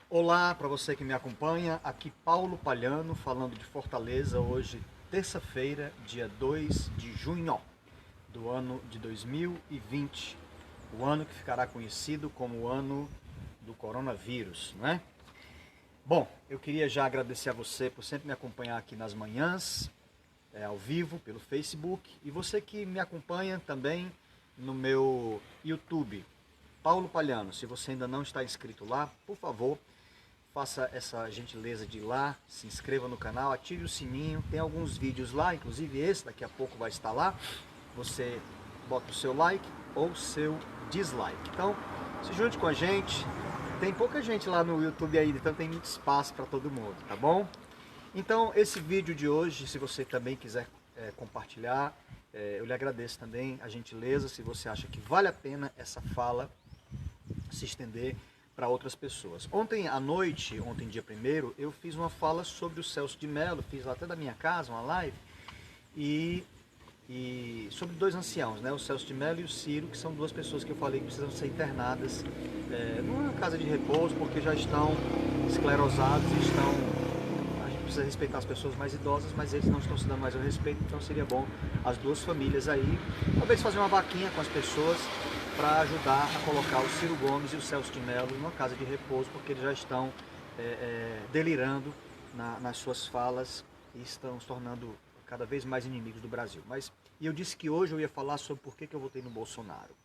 Olá para você que me acompanha, aqui Paulo Palhano falando de Fortaleza, hoje terça-feira, dia 2 de junho do ano de 2020, o ano que ficará conhecido como o ano do coronavírus, não é? Bom, eu queria já agradecer a você por sempre me acompanhar aqui nas manhãs, ao vivo, pelo Facebook, e você que me acompanha também no meu YouTube, Paulo Palhano. Se você ainda não está inscrito lá, por favor, faça essa gentileza de ir lá, se inscreva no canal, ative o sininho, tem alguns vídeos lá, inclusive esse daqui a pouco vai estar lá. Você bota o seu like ou seu dislike. Então, se junte com a gente. Tem pouca gente lá no YouTube ainda, então tem muito espaço para todo mundo, tá bom? Então, esse vídeo de hoje, se você também quiser compartilhar, eu lhe agradeço também a gentileza, se você acha que vale a pena essa fala se estender para outras pessoas. Ontem à noite, ontem dia 1º, eu fiz uma fala sobre o Celso de Mello, fiz lá até da minha casa uma live, e sobre dois anciãos, né? O Celso de Mello e o Ciro, que são duas pessoas que eu falei que precisam ser internadas numa casa de repouso, porque já estão esclerosados e estão... A gente precisa respeitar as pessoas mais idosas, mas eles não estão se dando mais o respeito, então seria bom as duas famílias aí, talvez fazer uma vaquinha com as pessoas para ajudar a colocar o Ciro Gomes e o Celso de Mello numa casa de repouso, porque eles já estão delirando nas suas falas e estão se tornando cada vez mais inimigos do Brasil. E eu disse que hoje eu ia falar sobre por que eu votei no Bolsonaro,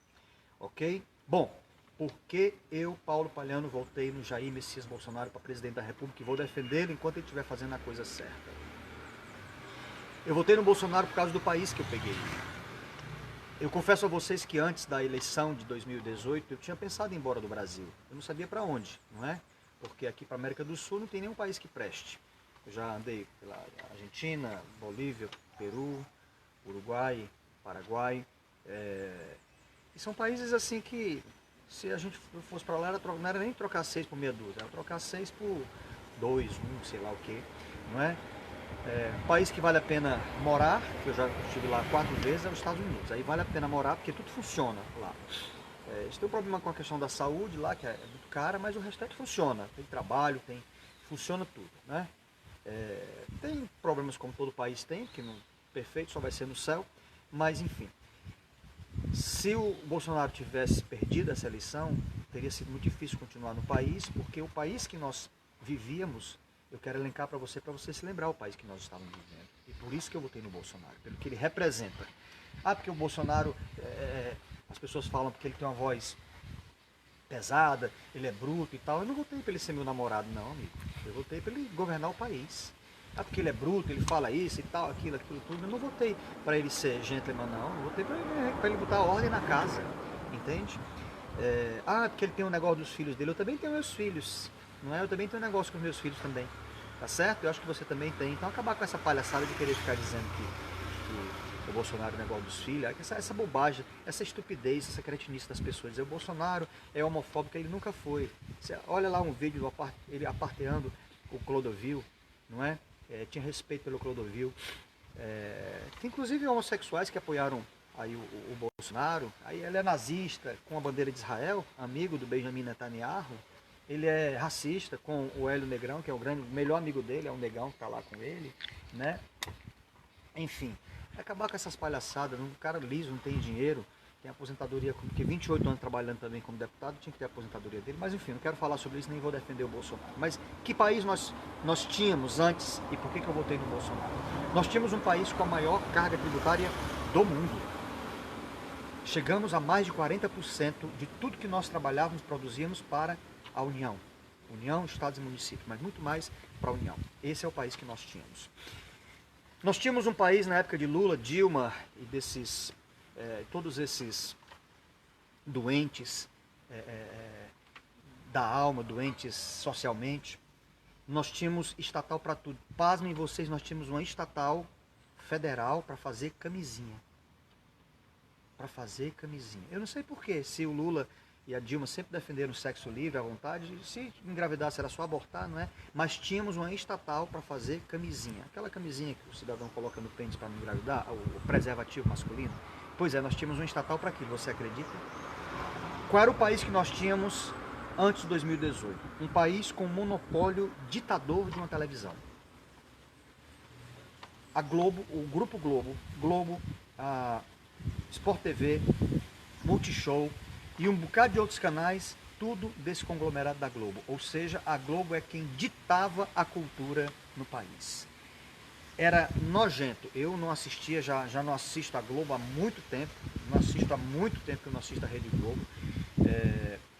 ok? Bom, por que eu, Paulo Palhano, votei no Jair Messias Bolsonaro para presidente da República e vou defendê-lo enquanto ele estiver fazendo a coisa certa. Eu votei no Bolsonaro por causa do país que eu peguei. Eu confesso a vocês que antes da eleição de 2018 eu tinha pensado em ir embora do Brasil. Eu não sabia para onde, não é? Porque aqui para a América do Sul não tem nenhum país que preste. Eu já andei pela Argentina, Bolívia, Peru, Uruguai, Paraguai. E são países assim que, se a gente fosse para lá, não era nem trocar 6 por meia dúzia, era trocar 6 por 2, 1, sei lá o que, não é? Um país que vale a pena morar, que eu já estive lá 4 vezes, é os Estados Unidos. Aí vale a pena morar porque tudo funciona lá. Eles têm um problema com a questão da saúde lá, que é muito cara, mas o restante funciona. Tem trabalho, funciona tudo, né? Tem problemas como todo país tem, que não perfeito, só vai ser no céu, mas enfim. Se o Bolsonaro tivesse perdido essa eleição, teria sido muito difícil continuar no país, porque o país que nós vivíamos, eu quero elencar para você se lembrar o país que nós estávamos vivendo. E por isso que eu votei no Bolsonaro, pelo que ele representa. Porque o Bolsonaro, as pessoas falam porque ele tem uma voz pesada, ele é bruto e tal. Eu não votei para ele ser meu namorado, não, amigo. Eu votei para ele governar o país. Porque ele é bruto, ele fala isso e tal, aquilo tudo. Eu não votei para ele ser gentleman, não. Eu votei para ele botar ordem na casa, entende? Porque ele tem um negócio dos filhos dele. Eu também tenho meus filhos, não é? Eu também tenho um negócio com os meus filhos também, tá certo? Eu acho que você também tem. Então acabar com essa palhaçada de querer ficar dizendo que o Bolsonaro é o negócio dos filhos, essa bobagem, essa estupidez, essa cretinice das pessoas. Dizer o Bolsonaro é homofóbico, ele nunca foi. Você olha lá um vídeo ele aparteando o Clodovil, não é? Tinha respeito pelo Clodovil. Tem inclusive homossexuais que apoiaram aí o Bolsonaro. Aí ele é nazista com a bandeira de Israel, amigo do Benjamin Netanyahu. Ele é racista com o Hélio Negrão, que é o melhor amigo dele, é um negão que está lá com ele, né? Enfim, acabar com essas palhaçadas. Um cara liso, não tem dinheiro, tem aposentadoria, porque 28 anos trabalhando também como deputado, tinha que ter a aposentadoria dele. Mas enfim, não quero falar sobre isso, nem vou defender o Bolsonaro. Mas que país nós tínhamos antes e por que eu votei no Bolsonaro? Nós tínhamos um país com a maior carga tributária do mundo. Chegamos a mais de 40% de tudo que nós trabalhávamos, produzíamos para a União. União, Estados e municípios, mas muito mais para a União. Esse é o país que nós tínhamos. Nós tínhamos um país na época de Lula, Dilma e todos esses doentes da alma, doentes socialmente. Nós tínhamos estatal para tudo. Pasmem vocês, nós tínhamos uma estatal federal para fazer camisinha. Eu não sei porquê, se o Lula e a Dilma sempre defenderam o sexo livre, à vontade, se engravidasse era só abortar, não é? Mas tínhamos uma estatal para fazer camisinha. Aquela camisinha que o cidadão coloca no pênis para não engravidar, o preservativo masculino. Pois é, nós tínhamos uma estatal para aquilo, você acredita? Qual era o país que nós tínhamos antes de 2018. Um país com monopólio ditador de uma televisão. A Globo, o Grupo Globo, a Sport TV, Multishow e um bocado de outros canais, tudo desse conglomerado da Globo. Ou seja, a Globo é quem ditava a cultura no país. Era nojento. Eu não assistia, já não assisto a Globo há muito tempo. Não assisto há muito tempo que eu não assisto a Rede Globo.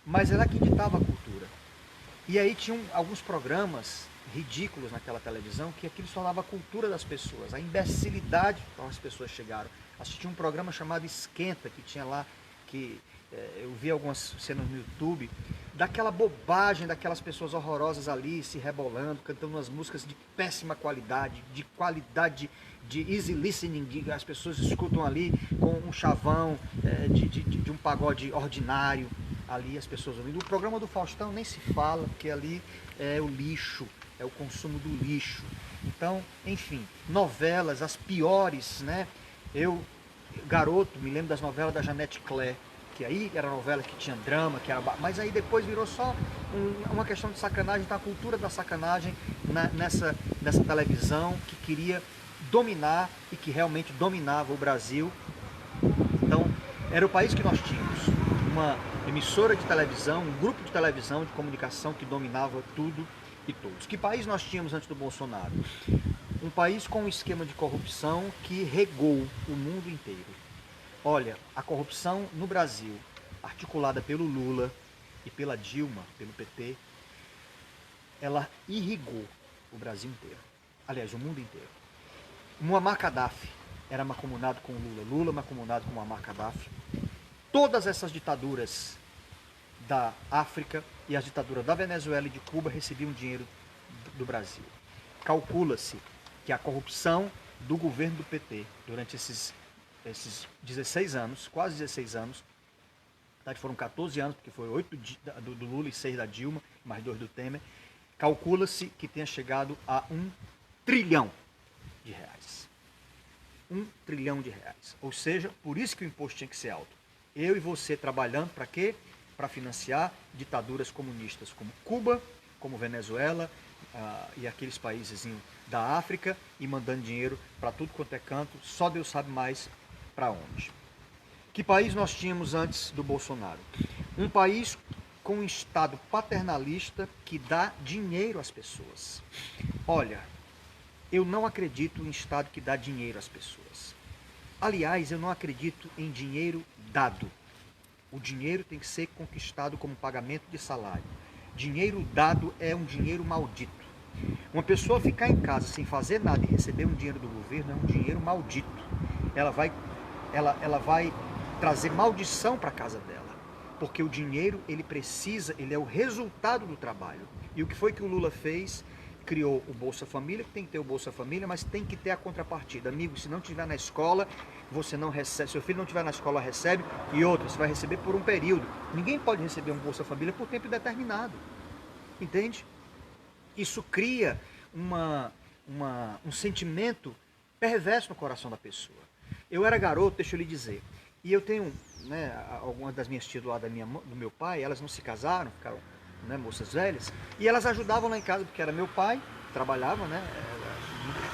Mas era quem ditava a cultura. E aí tinham alguns programas ridículos naquela televisão que aquilo tornava a cultura das pessoas, a imbecilidade para as pessoas chegaram. Assisti um programa chamado Esquenta, que tinha lá, que eu vi algumas cenas no YouTube, daquela bobagem, daquelas pessoas horrorosas ali, se rebolando, cantando umas músicas de péssima qualidade de easy listening, as pessoas escutam ali com um chavão de um pagode ordinário, ali as pessoas ouvindo. O programa do Faustão nem se fala, porque ali é o lixo, é o consumo do lixo. Então, enfim, novelas, as piores, né? Eu, garoto, me lembro das novelas da Janete Claire, que aí era novela que tinha drama, que era... mas aí depois virou só uma questão de sacanagem, então a cultura da sacanagem nessa televisão que queria dominar e que realmente dominava o Brasil. Então, era o país que nós tínhamos, uma emissora de televisão, um grupo de televisão, de comunicação que dominava tudo e todos. Que país nós tínhamos antes do Bolsonaro? Um país com um esquema de corrupção que regou o mundo inteiro. Olha, a corrupção no Brasil, articulada pelo Lula e pela Dilma, pelo PT, ela irrigou o Brasil inteiro. Aliás, o mundo inteiro. Muammar Gaddafi era mancomunado com o Lula, Lula mancomunado com Muammar Gaddafi. Todas essas ditaduras da África e as ditaduras da Venezuela e de Cuba recebiam dinheiro do Brasil. Calcula-se que a corrupção do governo do PT durante esses 16 anos, quase 16 anos, foram 14 anos, porque foi 8 do Lula e 6 da Dilma, mais 2 do Temer, calcula-se que tenha chegado a 1 trilhão de reais. 1 trilhão de reais. Ou seja, por isso que o imposto tinha que ser alto. Eu e você trabalhando para quê? Para financiar ditaduras comunistas como Cuba, como Venezuela e aqueles países da África e mandando dinheiro para tudo quanto é canto, só Deus sabe mais para onde. Que país nós tínhamos antes do Bolsonaro? Um país com um Estado paternalista que dá dinheiro às pessoas. Olha, eu não acredito em Estado que dá dinheiro às pessoas. Aliás, eu não acredito em dinheiro dado. O dinheiro tem que ser conquistado como pagamento de salário. Dinheiro dado é um dinheiro maldito. Uma pessoa ficar em casa sem fazer nada e receber um dinheiro do governo é um dinheiro maldito. Ela vai trazer maldição para a casa dela. Porque o dinheiro, ele é o resultado do trabalho. E o que foi que o Lula fez? Criou o Bolsa Família, que tem que ter o Bolsa Família, mas tem que ter a contrapartida. Amigo, se não estiver na escola, você não recebe. Seu filho não estiver na escola, recebe. E outra, você vai receber por um período. Ninguém pode receber um Bolsa Família por tempo indeterminado. Entende? Isso cria um sentimento perverso no coração da pessoa. Eu era garoto, deixa eu lhe dizer. E eu tenho, né, algumas das minhas tias do lado do meu pai, elas não se casaram, ficaram, né, moças velhas, e elas ajudavam lá em casa, porque era meu pai, trabalhava, né,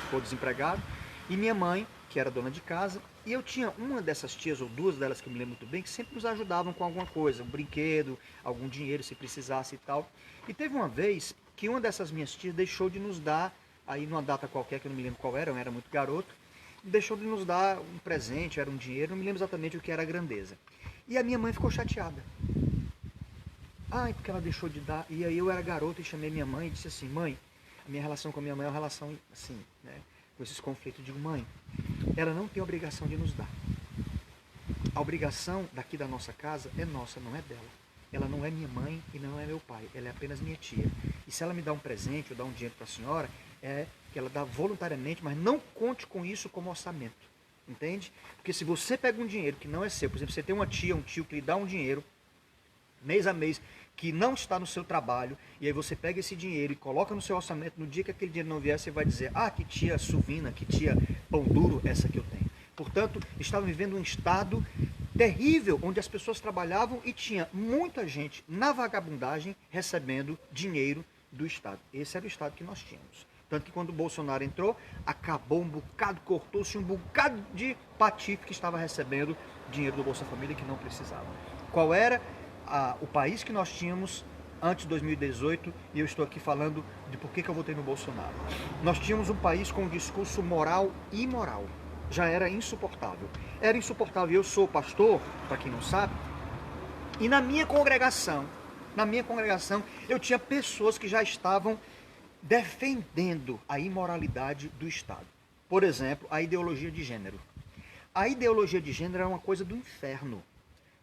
ficou desempregado, e minha mãe, que era dona de casa, e eu tinha uma dessas tias, ou duas delas que eu me lembro muito bem, que sempre nos ajudavam com alguma coisa, um brinquedo, algum dinheiro se precisasse e tal. E teve uma vez que uma dessas minhas tias deixou de nos dar, aí numa data qualquer, que eu não me lembro qual era, eu era muito garoto, deixou de nos dar um presente, era um dinheiro, não me lembro exatamente o que era a grandeza. E a minha mãe ficou chateada. Ai, porque ela deixou de dar. E aí eu era garoto e chamei minha mãe e disse assim, mãe, a minha relação com a minha mãe é uma relação assim, né, com esses conflitos. Eu digo, mãe, ela não tem obrigação de nos dar. A obrigação daqui da nossa casa é nossa, não é dela. Ela não é minha mãe e não é meu pai, ela é apenas minha tia. E se ela me dá um presente ou dá um dinheiro para a senhora, é que ela dá voluntariamente, mas não conte com isso como orçamento. Entende? Porque se você pega um dinheiro que não é seu, por exemplo, você tem uma tia, um tio que lhe dá um dinheiro, mês a mês, que não está no seu trabalho, e aí você pega esse dinheiro e coloca no seu orçamento, no dia que aquele dinheiro não vier, você vai dizer, ah, que tia suvina, que tia pão duro, essa que eu tenho. Portanto, estava vivendo um estado terrível, onde as pessoas trabalhavam e tinha muita gente na vagabundagem recebendo dinheiro do Estado. Esse era o Estado que nós tínhamos. Tanto que quando o Bolsonaro entrou, acabou um bocado, cortou-se um bocado de patife que estava recebendo dinheiro do Bolsa Família que não precisava. Qual era o país que nós tínhamos antes de 2018, e eu estou aqui falando de por que eu votei no Bolsonaro. Nós tínhamos um país com um discurso moral e imoral. Já era insuportável. Era insuportável. Eu sou pastor, para quem não sabe, e na minha congregação, eu tinha pessoas que já estavam defendendo a imoralidade do Estado. Por exemplo, a ideologia de gênero. A ideologia de gênero é uma coisa do inferno.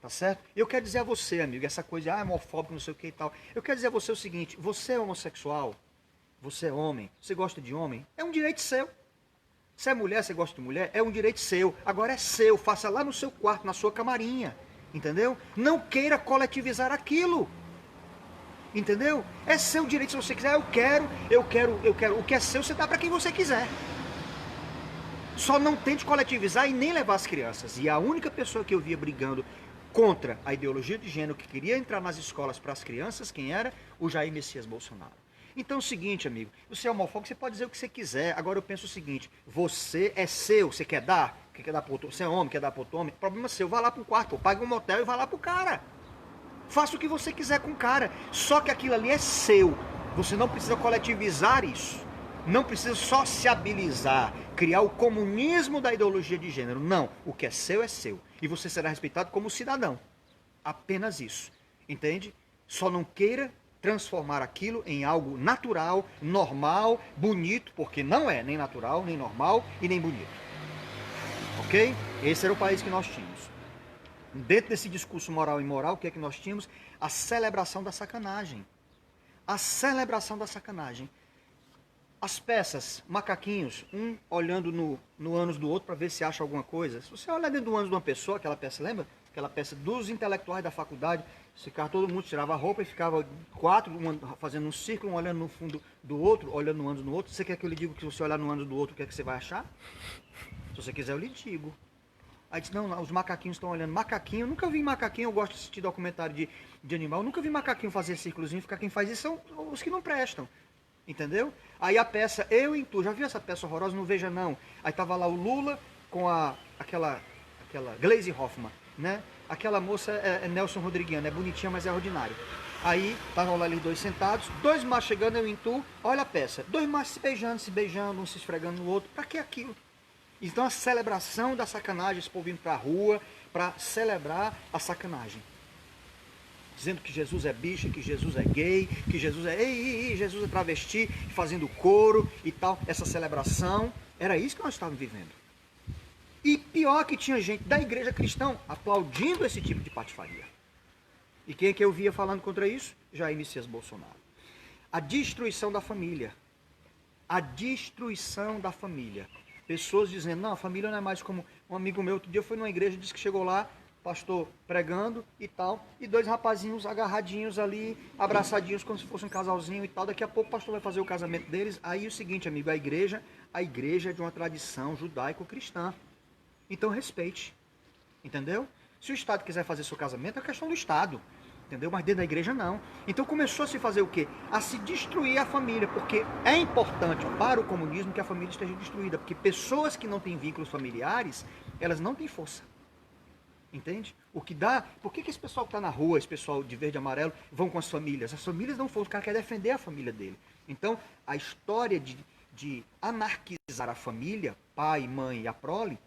Tá certo? Eu quero dizer a você, amigo, essa coisa de homofóbico, não sei o que e tal. Eu quero dizer a você o seguinte: você é homossexual, você é homem, você gosta de homem, é um direito seu. Se é mulher, você gosta de mulher, é um direito seu. Agora é seu, faça lá no seu quarto, na sua camarinha. Entendeu? Não queira coletivizar aquilo. Entendeu? É seu direito se você quiser. Eu quero. O que é seu, você dá para quem você quiser. Só não tente coletivizar e nem levar as crianças. E a única pessoa que eu via brigando contra a ideologia de gênero, que queria entrar nas escolas para as crianças, quem era? O Jair Messias Bolsonaro. Então é o seguinte, amigo, você é homofóbico, você pode dizer o que você quiser. Agora eu penso o seguinte: você é seu, você quer dar? Quer dar para outro? Você é homem, quer dar para outro homem? Problema seu, vá lá para um quarto, pague um motel e vá lá para o cara. Faça o que você quiser com o cara. Só que aquilo ali é seu. Você não precisa coletivizar isso. Não precisa sociabilizar, criar o comunismo da ideologia de gênero. Não, o que é seu é seu. E você será respeitado como cidadão. Apenas isso. Entende? Só não queira transformar aquilo em algo natural, normal, bonito, porque não é nem natural, nem normal e nem bonito. Ok? Esse era o país que nós tínhamos. Dentro desse discurso moral e imoral, o que é que nós tínhamos? A celebração da sacanagem. A celebração da sacanagem. As peças, macaquinhos, um olhando no ânus do outro para ver se acha alguma coisa. Se você olhar dentro do ânus de uma pessoa, aquela peça, lembra? Aquela peça dos intelectuais da faculdade, ficava todo mundo, tirava a roupa e ficava quatro, fazendo um círculo, um olhando no fundo do outro, olhando no ânus do outro. Você quer que eu lhe diga que se você olhar no ânus do outro, o que é que você vai achar? Se você quiser, eu lhe digo. Aí disse, não, os macaquinhos estão olhando. Macaquinho, eu nunca vi macaquinho, eu gosto de assistir documentário de animal, eu nunca vi macaquinho fazer círculozinho, ficar quem faz isso são os que não prestam. Entendeu? Aí a peça, eu e tu, já viu essa peça horrorosa? Não veja não. Aí tava lá o Lula com aquela Glaze Hoffman, né? Aquela moça é Nelson Rodriguiano, é bonitinha, mas é ordinária. Aí estavam lá eles dois sentados, dois machos chegando, eu e tu, olha a peça. Dois machos se beijando, um se esfregando no outro. Pra que aquilo? Então a celebração da sacanagem, esse povo indo pra rua pra celebrar a sacanagem. Dizendo que Jesus é bicha, que Jesus é gay, que Jesus é Jesus é travesti, fazendo coro e tal. Essa celebração, era isso que nós estávamos vivendo. E pior que tinha gente da igreja cristã aplaudindo esse tipo de patifaria. E quem é que eu via falando contra isso? Jair Messias Bolsonaro. A destruição da família. A destruição da família. Pessoas dizendo, não, a família não é mais como um amigo meu. Outro dia foi numa igreja e disse que chegou lá, pastor pregando e tal, e dois rapazinhos agarradinhos ali, abraçadinhos como se fosse um casalzinho e tal. Daqui a pouco o pastor vai fazer o casamento deles. Aí é o seguinte, amigo, a igreja é de uma tradição judaico-cristã. Então respeite, entendeu? Se o Estado quiser fazer seu casamento, é questão do Estado, entendeu? Mas dentro da igreja não. Então começou a se fazer o quê? A se destruir a família, porque é importante para o comunismo que a família esteja destruída, porque pessoas que não têm vínculos familiares, elas não têm força. Entende? O que dá... Por que esse pessoal que está na rua, esse pessoal de verde e amarelo, vão com as famílias? As famílias não foram, o cara quer defender a família dele. Então, a história de anarquizar a família, pai, mãe e a prole,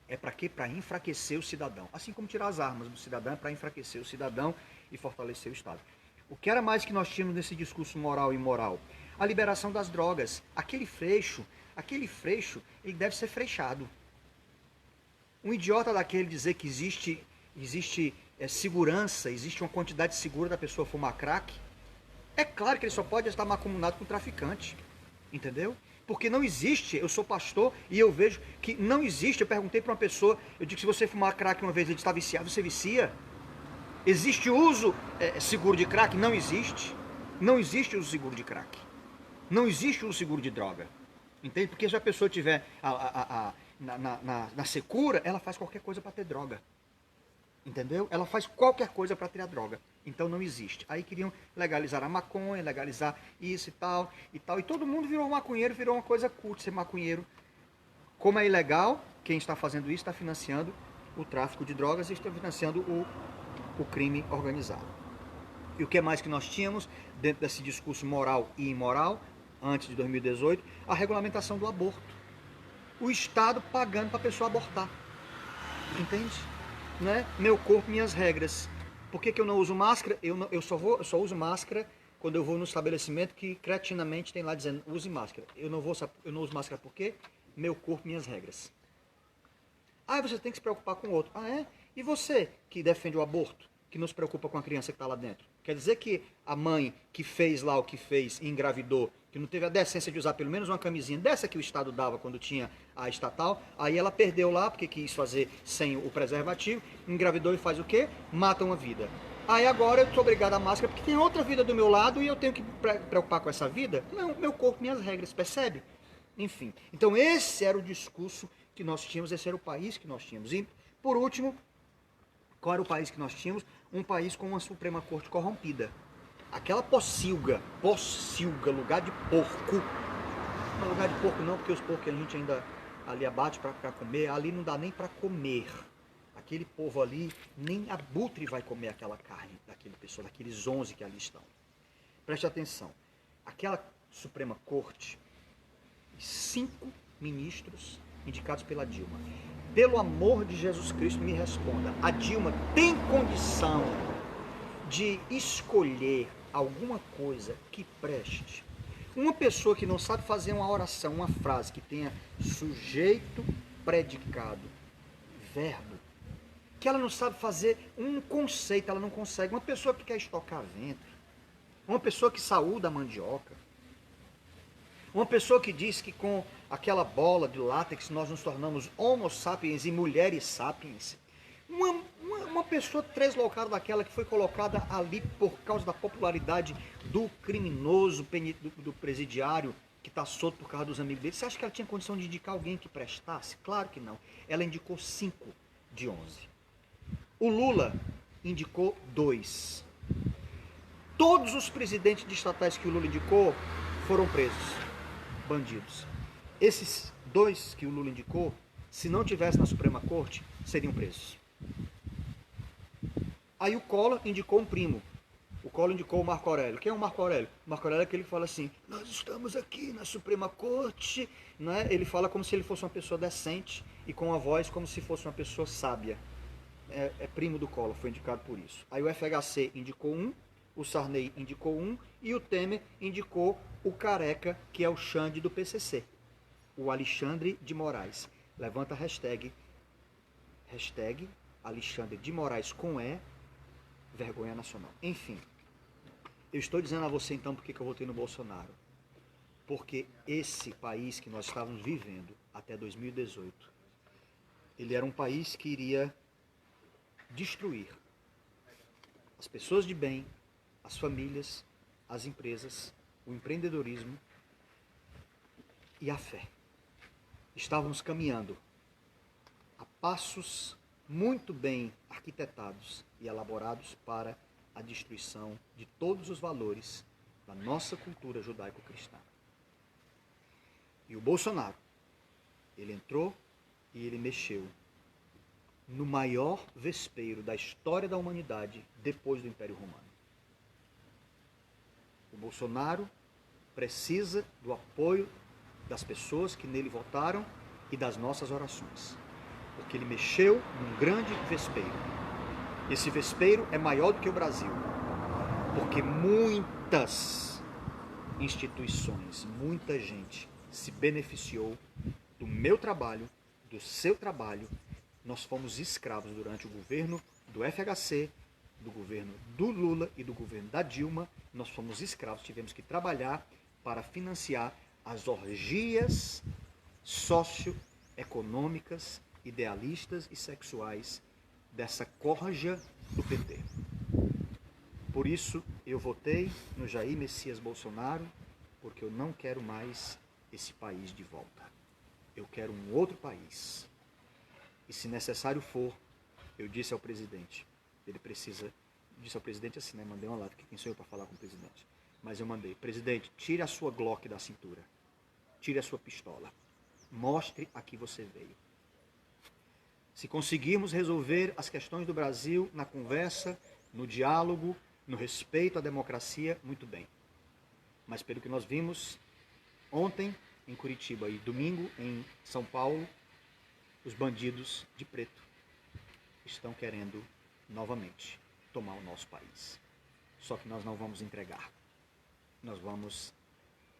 é para quê? Para enfraquecer o cidadão. Assim como tirar as armas do cidadão é para enfraquecer o cidadão e fortalecer o Estado. O que era mais que nós tínhamos nesse discurso moral e imoral? A liberação das drogas. Aquele freixo, ele deve ser freixado. Um idiota daquele dizer que existe segurança, existe uma quantidade segura da pessoa fumar crack, é claro que ele só pode estar mancomunado com o traficante. Entendeu? Porque não existe, eu sou pastor e eu vejo que não existe. Eu perguntei para uma pessoa, eu digo, se você fumar crack uma vez ele está viciado, você vicia? Existe uso seguro de crack? Não existe. Não existe uso seguro de crack. Não existe uso seguro de droga. Entende? Porque se a pessoa tiver na secura, ela faz qualquer coisa para ter droga. Entendeu? Ela faz qualquer coisa para tirar droga. Então não existe. Aí queriam legalizar a maconha, legalizar isso e tal, e tal. E todo mundo virou maconheiro, virou uma coisa cult ser maconheiro. Como é ilegal, quem está fazendo isso está financiando o tráfico de drogas e está financiando o crime organizado. E o que mais que nós tínhamos dentro desse discurso moral e imoral, antes de 2018? A regulamentação do aborto. O Estado pagando para a pessoa abortar. Entende? Né? Meu corpo, minhas regras. Por que eu não uso máscara? Eu só uso máscara quando eu vou no estabelecimento que cretinamente tem lá dizendo use máscara. Eu não uso máscara por quê? Meu corpo, minhas regras. Ah, você tem que se preocupar com o outro. Ah, é? E você que defende o aborto, que não se preocupa com a criança que está lá dentro? Quer dizer que a mãe que fez lá o que fez e engravidou, que não teve a decência de usar pelo menos uma camisinha dessa que o Estado dava quando tinha a estatal, aí ela perdeu lá porque quis fazer sem o preservativo, engravidou e faz o quê? Mata uma vida. Aí agora eu sou obrigado a máscara porque tem outra vida do meu lado e eu tenho que preocupar com essa vida? Não, meu corpo, minhas regras, percebe? Enfim, então esse era o discurso que nós tínhamos, esse era o país que nós tínhamos. E, por último, qual era o país que nós tínhamos? Um país com uma Suprema Corte corrompida. Aquela pocilga, lugar de porco. Não, lugar de porco não, porque os porcos a gente ainda ali abate para comer, ali não dá nem para comer. Aquele povo ali, nem abutre vai comer aquela carne daquele pessoa, daqueles 11 que ali estão. Preste atenção, aquela Suprema Corte, 5 ministros indicados pela Dilma. Pelo amor de Jesus Cristo, me responda. A Dilma tem condição de escolher alguma coisa que preste? Uma pessoa que não sabe fazer uma oração, uma frase que tenha sujeito, predicado, verbo, que ela não sabe fazer um conceito, ela não consegue. Uma pessoa que quer estocar ventre, uma pessoa que saúda a mandioca, uma pessoa que diz que com aquela bola de látex nós nos tornamos homo sapiens e mulheres sapiens. Uma pessoa deslocada daquela que foi colocada ali por causa da popularidade do criminoso, do presidiário, que está solto por causa dos amigos dele. Você acha que ela tinha condição de indicar alguém que prestasse? Claro que não. Ela indicou 5 de 11. O Lula indicou 2. Todos os presidentes de estatais que o Lula indicou foram presos. Bandidos. Esses 2 que o Lula indicou, se não tivesse na Suprema Corte, seriam presos. Aí o Collor indicou um primo. O Collor indicou o Marco Aurélio. Quem é o Marco Aurélio? O Marco Aurélio é aquele que fala assim, nós estamos aqui na Suprema Corte. Né? Ele fala como se ele fosse uma pessoa decente e com a voz como se fosse uma pessoa sábia. É primo do Collor, foi indicado por isso. Aí o FHC indicou um, o Sarney indicou um e o Temer indicou o careca, que é o Xande do PCC. O Alexandre de Moraes. Levanta a hashtag Alexandre de Moraes com vergonha nacional. Enfim, eu estou dizendo a você então porque eu votei no Bolsonaro. Porque esse país que nós estávamos vivendo até 2018, ele era um país que iria destruir as pessoas de bem, as famílias, as empresas, o empreendedorismo e a fé. Estávamos caminhando a passos muito bem arquitetados e elaborados para a destruição de todos os valores da nossa cultura judaico-cristã. E o Bolsonaro, ele entrou e ele mexeu no maior vespeiro da história da humanidade depois do Império Romano. O Bolsonaro precisa do apoio das pessoas que nele votaram e das nossas orações. Porque ele mexeu num grande vespeiro. Esse vespeiro é maior do que o Brasil. Porque muitas instituições, muita gente se beneficiou do meu trabalho, do seu trabalho. Nós fomos escravos durante o governo do FHC, do governo do Lula e do governo da Dilma. Nós fomos escravos, tivemos que trabalhar para financiar as orgias socioeconômicas, idealistas e sexuais dessa corja do PT. Por isso eu votei no Jair Messias Bolsonaro, porque eu não quero mais esse país de volta. Eu quero um outro país. E se necessário for, Eu disse ao presidente, ele precisa, disse ao presidente assim, né? Mandei uma lá, porque quem sou eu para falar com o presidente? Mas eu mandei, presidente, tire a sua Glock da cintura, tire a sua pistola, mostre a que você veio. Se conseguirmos resolver as questões do Brasil na conversa, no diálogo, no respeito à democracia, muito bem. Mas pelo que nós vimos ontem em Curitiba e domingo em São Paulo, os bandidos de preto estão querendo novamente tomar o nosso país. Só que nós não vamos entregar. Nós vamos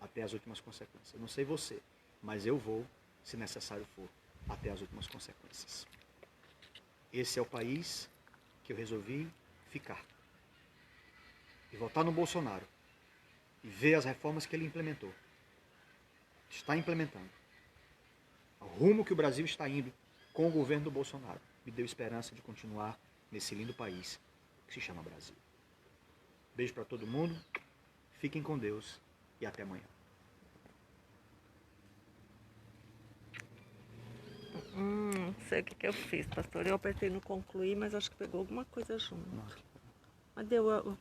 até as últimas consequências. Eu não sei você, mas eu vou, se necessário for, até as últimas consequências. Esse é o país que eu resolvi ficar. E votar no Bolsonaro. E ver as reformas que ele implementou. Está implementando. O rumo que o Brasil está indo com o governo do Bolsonaro me deu esperança de continuar nesse lindo país que se chama Brasil. Beijo para todo mundo. Fiquem com Deus e até amanhã. Não sei o que eu fiz, pastor. Eu apertei no concluir, mas acho que pegou alguma coisa junto. Mas deu